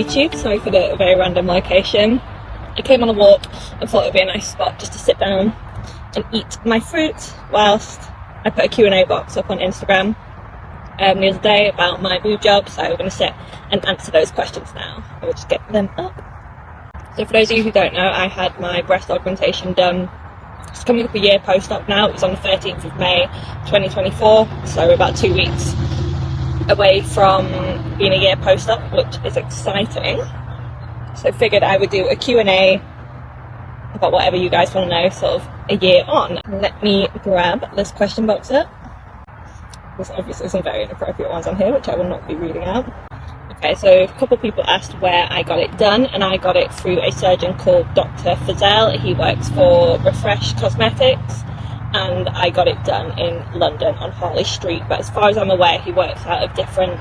YouTube. Sorry for the very random location. I came on a walk and thought it would be a nice spot just to sit down and eat my fruit whilst I put a Q&A box up on Instagram the other day about my boob job, so we're going to sit and answer those questions now. I will just get them up. So for those of you who don't know, I had my breast augmentation done. It's coming up a year post-op now. It was on the 13th of May 2024, so we're about 2 weeks away from being a year post-op, which is exciting. So I figured I would do a Q&A about whatever you guys want to know sort of a year on. Let me grab this question box up. There's obviously some very inappropriate ones on here, which I will not be reading out. Okay, so a couple of people asked where I got it done, and I got it through a surgeon called Dr. Fazell. He works for Refresh Cosmetics, and I got it done in London on Harley Street. But as far as I'm aware, he works out of different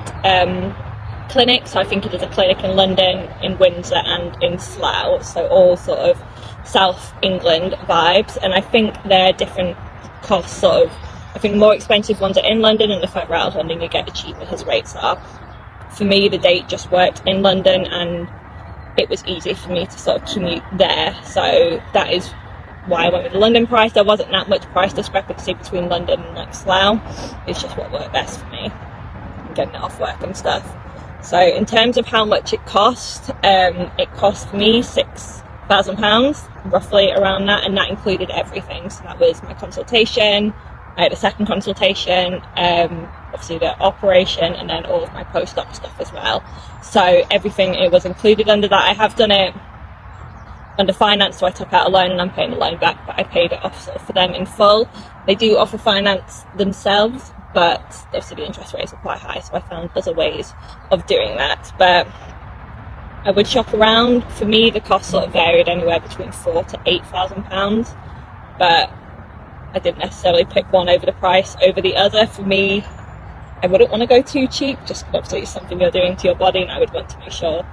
clinics. So I think he does a clinic in London, in Windsor, and in Slough. So all sort of South England vibes, and I think they're different costs. Sort of, I think the more expensive ones are in London, and the further out of London you get, the cheaper his rates are. For me, the date just worked in London, and it was easy for me to sort of commute there. So that is why I went with the London price. There wasn't that much price discrepancy between London and like Slough. It's just what worked best for me, getting it off work and stuff. So in terms of how much it cost me £6,000, roughly around that, and that included everything. So that was my consultation, I had a second consultation, obviously the operation, and then all of my post-op stuff as well. So everything, it was included under that. I have done it under finance, so I took out a loan and I'm paying the loan back, but I paid it off sort of for them in full. They do offer finance themselves, but obviously the interest rates are quite high, so I found other ways of doing that. But I would shop around. For me, the cost sort of varied anywhere between £4,000 to £8,000, but I didn't necessarily pick one over the price over the other. For me, I wouldn't want to go too cheap, just because obviously it's something you're doing to your body, and I would want to make sure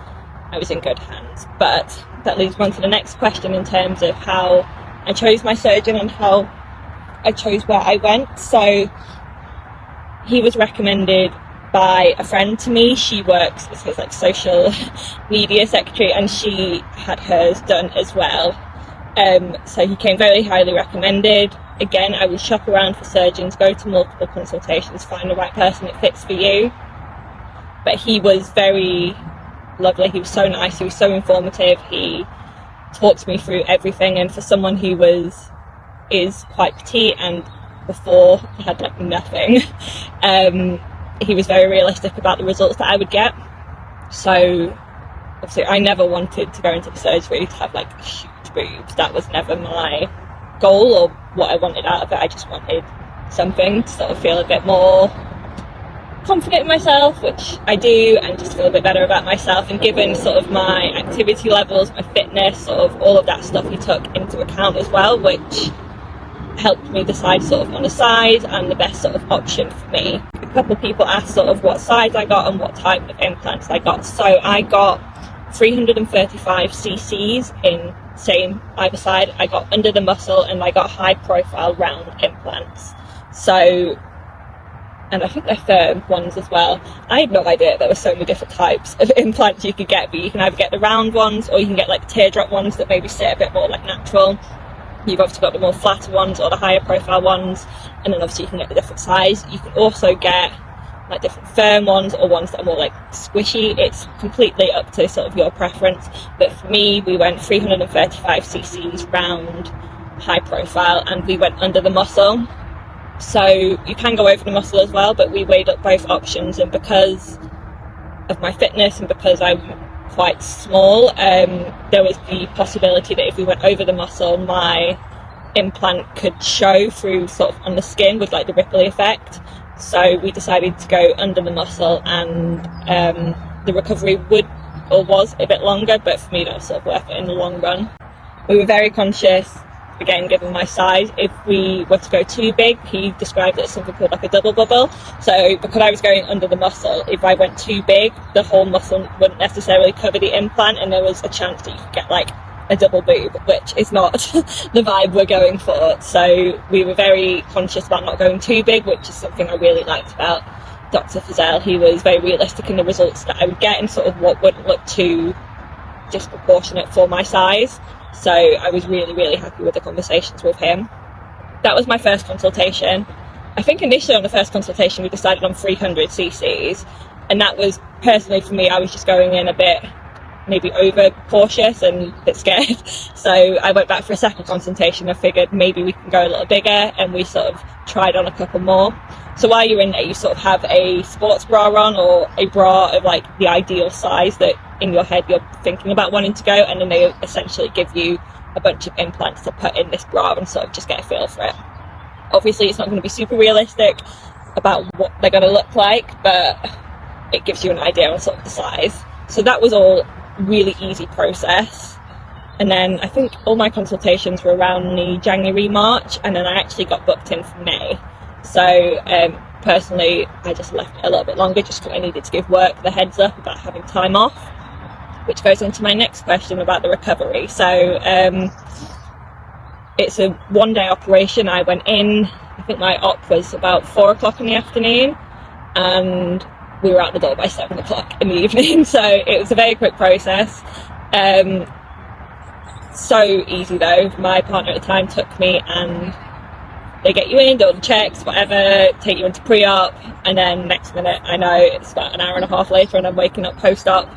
I was in good hands. But that leads on to the next question in terms of how I chose my surgeon and how I chose where I went. So he was recommended by a friend to me. She works as his like social media secretary, and she had hers done as well. So he came very highly recommended. Again, I would shop around for surgeons, go to multiple consultations, find the right person that fits for you. But he was very lovely. He was so nice. He was so informative. He talked me through everything. And for someone who is quite petite and before had like nothing, he was very realistic about the results that I would get. So obviously I never wanted to go into the surgery to have like huge boobs. That was never my goal or what I wanted out of it. I just wanted something to sort of feel a bit more confident in myself, which I do, and just feel a bit better about myself. And given sort of my activity levels, my fitness, sort of all of that stuff he took into account as well, which helped me decide sort of on the size and the best sort of option for me. A couple of people asked sort of what size I got and what type of implants I got. So I got 335 cc's in same either side. I got under the muscle, and I got high profile round implants. So, and I think they're firm ones as well. I had no idea there were so many different types of implants you could get, but you can either get the round ones or you can get like teardrop ones that maybe sit a bit more like natural. You've obviously got the more flatter ones or the higher profile ones, and then obviously you can get the different size. You can also get like different firm ones or ones that are more like squishy. It's completely up to sort of your preference, but for me we went 335 cc's round, high profile, and we went under the muscle. So you can go over the muscle as well, but we weighed up both options, and because of my fitness and because I'm quite small, there was the possibility that if we went over the muscle, my implant could show through sort of on the skin with like the ripply effect. So we decided to go under the muscle, and the recovery was a bit longer, but for me that was sort of worth it in the long run. We were very conscious, again given my size, if we were to go too big. He described it as something called like a double bubble. So because I was going under the muscle, if I went too big, the whole muscle wouldn't necessarily cover the implant, and there was a chance that you could get like a double boob, which is not the vibe we're going for. So we were very conscious about not going too big, which is something I really liked about Dr. Fazell, he was very realistic in the results that I would get and sort of what wouldn't look too disproportionate for my size. So I was really, really happy with the conversations with him. That was my first consultation. I think initially on the first consultation we decided on 300 cc's, and that was, personally for me, I was just going in a bit maybe over cautious and a bit scared. So I went back for a second consultation. I figured maybe we can go a little bigger, and we sort of tried on a couple more. So while you're in there, you sort of have a sports bra on, or a bra of like the ideal size that in your head you're thinking about wanting to go, and then they essentially give you a bunch of implants to put in this bra and sort of just get a feel for it. Obviously it's not going to be super realistic about what they're going to look like, but it gives you an idea on sort of the size. So that was all really easy process. And then I think all my consultations were around the January, March, and then I actually got booked in for May. So personally I just left it a little bit longer just because I needed to give work the heads up about having time off, which goes into my next question about the recovery. So it's a 1-day operation. I went in, I think my op was about 4 o'clock in the afternoon, and we were out the door by 7 o'clock in the evening. So it was a very quick process. So easy though. My partner at the time took me, and they get you in, do all the checks, whatever, take you into pre-op, and then next minute I know it's about an hour and a half later and I'm waking up post-op.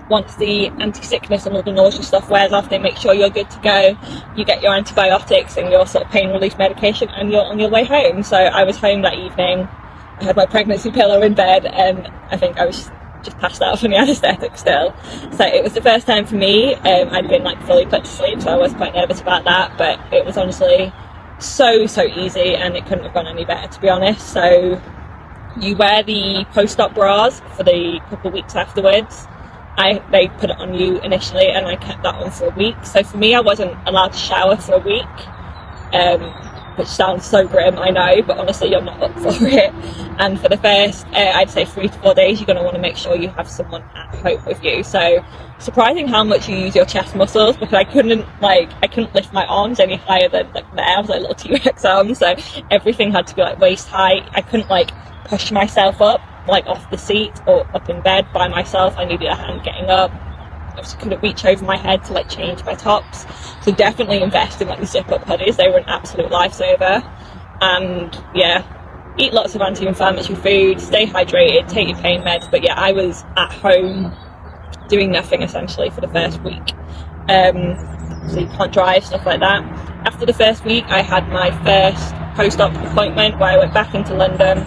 Once the anti-sickness and all the nausea stuff wears off, they make sure you're good to go. You get your antibiotics and your sort of pain relief medication, and you're on your way home. So I was home that evening. I had my pregnancy pillow in bed, and I think I was just passed out from the anaesthetic still. So it was the first time for me. I'd been like fully put to sleep, so I was quite nervous about that, but it was honestly so easy, and it couldn't have gone any better, to be honest. So you wear the post-op bras for the couple of weeks afterwards. They put it on you initially, and I kept that on for a week. So for me, I wasn't allowed to shower for a week, which sounds so grim, I know, but honestly you're not up for it. And for the first I'd say 3 to 4 days, you're going to want to make sure you have someone at home with you. So surprising how much you use your chest muscles, because I couldn't lift my arms any higher than like there. I was like little T-Rex arms, so everything had to be like waist height. I couldn't like push myself up like off the seat or up in bed by myself. I needed a hand getting up. I just couldn't reach over my head to like change my tops. So definitely invest in like the zip-up hoodies. They were an absolute lifesaver. And yeah, eat lots of anti-inflammatory food, stay hydrated, take your pain meds. But yeah, I was at home doing nothing essentially for the first week. So you can't drive, stuff like that. After the first week, I had my first post-op appointment where I went back into London,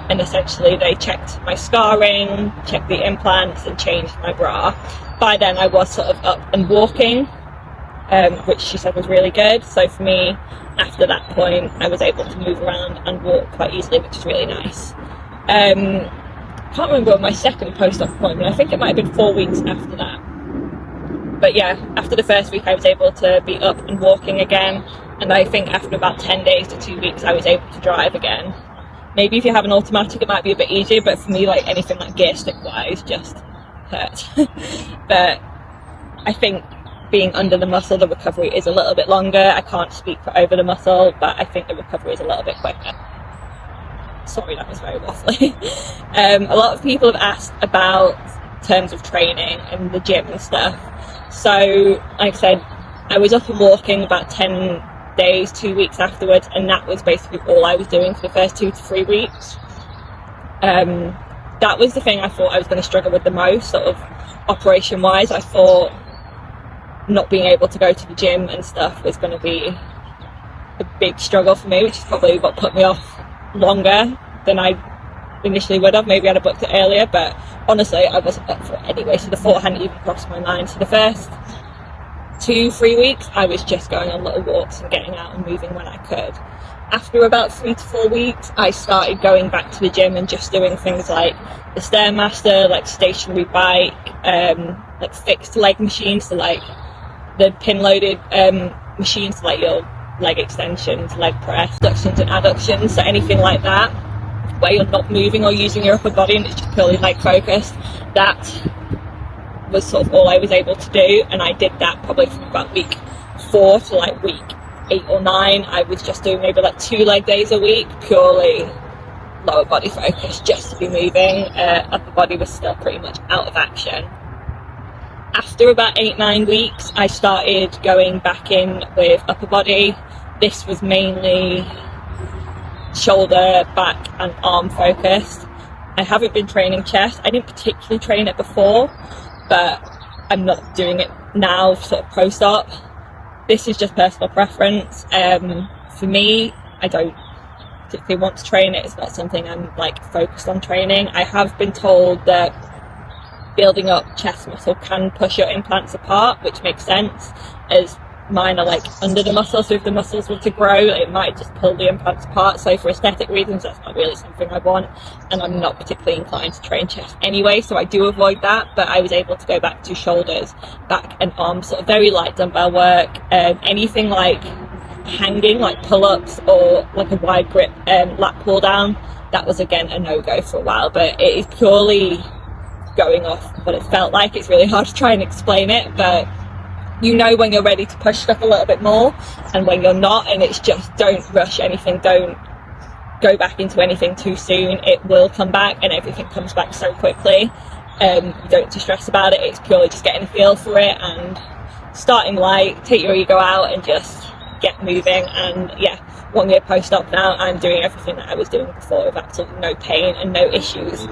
and essentially they checked my scarring, checked the implants, and changed my bra. By then I was sort of up and walking, which she said was really good. So for me, after that point, I was able to move around and walk quite easily, which is really nice. I can't remember my second post-op appointment. I think it might have been 4 weeks after that. But yeah, after the first week I was able to be up and walking again, and I think after about 10 days to 2 weeks I was able to drive again. Maybe if you have an automatic it might be a bit easier, but for me, like anything like gear stick wise just hurt. But I think being under the muscle, the recovery is a little bit longer. I can't speak for over the muscle, but I think the recovery is a little bit quicker. Sorry, that was very waffly. A lot of people have asked about terms of training and the gym and stuff. So like I said, I was up and walking about 10 days, 2 weeks afterwards, and that was basically all I was doing for the first 2 to 3 weeks. That was the thing I thought I was going to struggle with the most, sort of operation wise. I thought not being able to go to the gym and stuff was going to be a big struggle for me, which is probably what put me off longer than I initially would have. Maybe I'd have booked it earlier, but honestly I wasn't up for it anyway, so the thought hadn't even crossed my mind. So the first 2-3 weeks I was just going on little walks and getting out and moving when I could. After about 3 to 4 weeks I started going back to the gym and just doing things like the Stairmaster, like stationary bike, like fixed leg machines, so like the pin loaded machines, like your leg extensions, leg press, abductions and adductions, so anything like that where you're not moving or using your upper body and it's just purely leg focused. That was sort of all I was able to do, and I did that probably from about week 4 to like week 8 or 9. I was just doing maybe like 2 leg days a week, purely lower body focus just to be moving. Upper body was still pretty much out of action. After about 8-9 weeks, I started going back in with upper body. This was mainly shoulder, back and arm focused. I haven't been training chest. I didn't particularly train it before, but I'm not doing it now sort of post-op. This is just personal preference. For me, I don't particularly want to train it. It's not something I'm like focused on training. I have been told that building up chest muscle can push your implants apart, which makes sense, as mine are like under the muscle, so if the muscles were to grow it might just pull the implants apart. So for aesthetic reasons that's not really something I want, and I'm not particularly inclined to train chest anyway, so I do avoid that. But I was able to go back to shoulders, back and arms, sort of very light dumbbell work. Anything like hanging, like pull-ups or like a wide grip lat pull down, that was again a no-go for a while. But it is purely going off what it felt like. It's really hard to try and explain it, but you know when you're ready to push stuff a little bit more and when you're not, and it's just don't rush anything, don't go back into anything too soon. It will come back and everything comes back so quickly. You don't have to stress about it. It's purely just getting a feel for it and starting light, take your ego out and just get moving. And yeah, 1 year post-op now, I'm doing everything that I was doing before with absolutely no pain and no issues.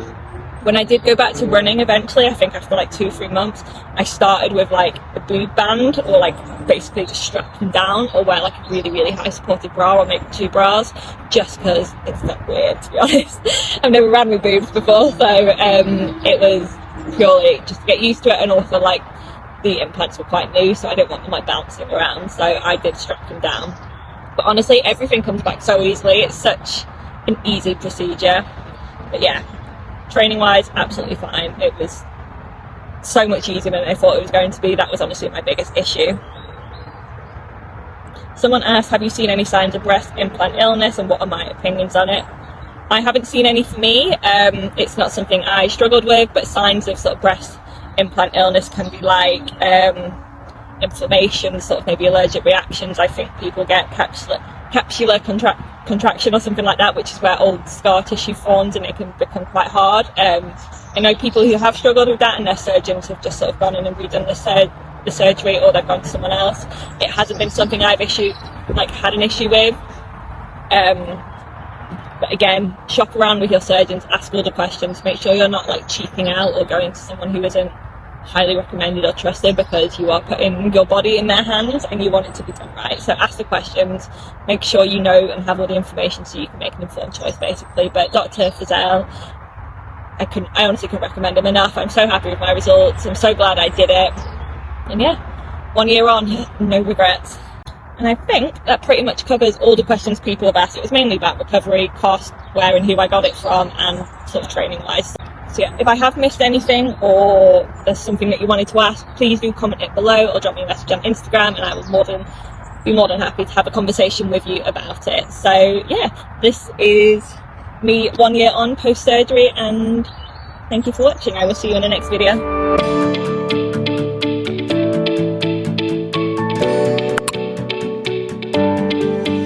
When I did go back to running eventually, I think after like 2-3 months, I started with like a boob band, or like basically just strap them down, or wear like a really, really high supported bra, or maybe 2 bras, just because it's not weird, to be honest. I've never ran with boobs before, so it was purely just to get used to it, and also like the implants were quite new, so I didn't want them like bouncing around, so I did strap them down. But honestly, everything comes back so easily. It's such an easy procedure. But yeah, training wise, absolutely fine. It was so much easier than I thought it was going to be. That was honestly my biggest issue. Someone asked, have you seen any signs of breast implant illness and what are my opinions on it? I haven't seen any for me. It's not something I struggled with, but signs of sort of breast implant illness can be like inflammation, sort of maybe allergic reactions. I think people get capsular contraction or something like that, which is where old scar tissue forms and it can become quite hard. I know people who have struggled with that and their surgeons have just sort of gone in and redone the surgery, or they've gone to someone else. It hasn't been something I've had an issue with. But again, shop around with your surgeons, ask all the questions, make sure you're not like cheaping out or going to someone who isn't highly recommended or trusted, because you are putting your body in their hands and you want it to be done right. So ask the questions, make sure you know and have all the information so you can make an informed choice basically. But Dr. Fazell, I honestly couldn't recommend him enough. I'm so happy with my results. I'm so glad I did it. And yeah, 1 year on, no regrets. And I think that pretty much covers all the questions people have asked. It was mainly about recovery, cost, where and who I got it from, and sort of training wise. So yeah, if I have missed anything or there's something that you wanted to ask, please do comment it below or drop me a message on Instagram, and I will be more than happy to have a conversation with you about it. So yeah, this is me 1 year on post surgery, and thank you for watching. I will see you in the next video.